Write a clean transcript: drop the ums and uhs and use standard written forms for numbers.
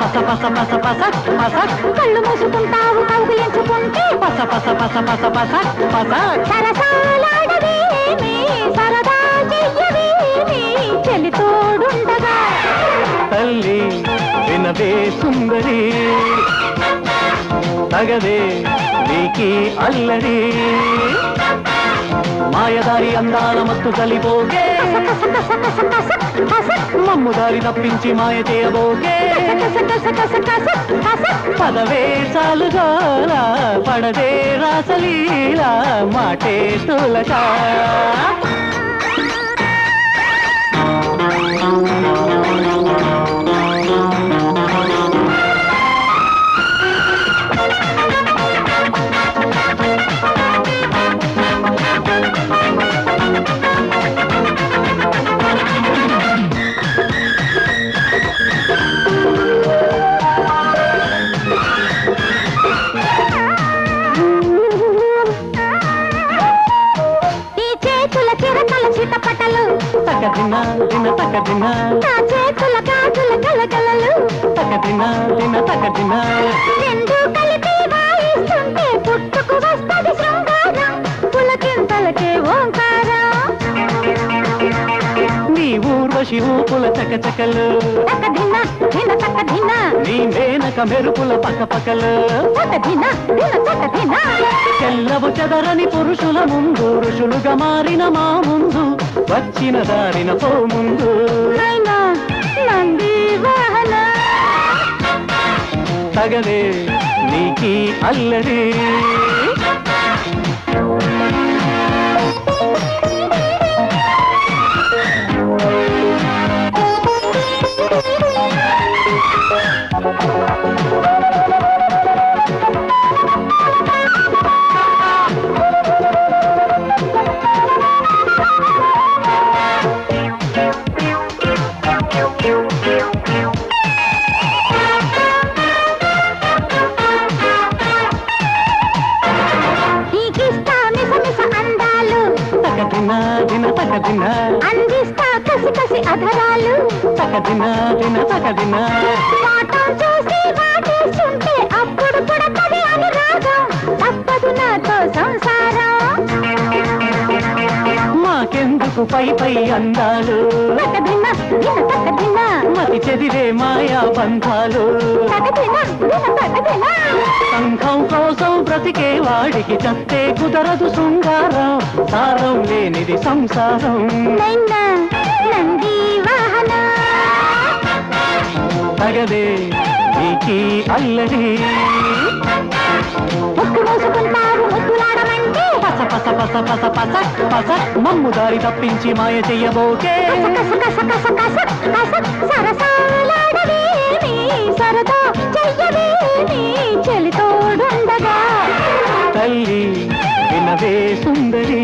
పస పస పస పస పస కళ్ళు మూసుకుంటావు కౌగిలించుకుంటే పస పస పస పస పస పస సరసాలాడవేమి సరదా చెయ్యవేమి చెలి తోడుండగా తల్లి వినవే సుందరి తగదే నీకి అల్లరి మాయదారి అందాల మత్తు కలిపోగే మమ్ము దారి తప్పించి మాయ చేయబోగే పదవే చాలుగోల పడదే రాసలీల మాటే తులక తకదిన దిన తకదిన నా చేతుల గాజుల గలగలలు తకదిన దిన తకదిన రెండు కలిపి వాయిస్తుంటే పుట్టుకు వస్తది శృంగారం పులకింతలకే ఓంకారం నీ ఊర్వశి ఊపుల చకచకలు తకదిన దిన తకదిన నీ మేనక మెరుపుల పకపకలు తకదిన దిన తకదిన చెల్లవు చెదరని పురుషుల ముందు ఋషులుగా మారిన మా ముందు వచ్చిన దారిన పో ముందు నంది వాహన తగదే నీకి అల్లరి అందిస్తా కసి కసి అధరాలు తకదిన దిన తకదిన వాటం చూసి వాటేస్తుంటే అప్పుడు పుడతది అనురాగం తప్పదు నాతో సంసారం మాకెందుకు పై పై అందాలు తకదిన దిన తకదిన మతి చెదిరే మాయా బంధాలు తకదిన దిన తకదిన సంఘం కోసం బ్రతికే వాడికి చస్తే కుదరదు శృంగారం సారం లేనిది సంసారం నంది వాహన తగదే నీకి అల్లరి ముక్కు మూసుకుంటారు ముద్దులాడమంటే పస పస పస పస పస పస మమ్ము దారి తప్పించి మాయ చెయ్యబోకే సరసాలాడవేమి సరదా చెయ్యవేమి చెలి తోడుండగా తల్లి వినవే సుందరి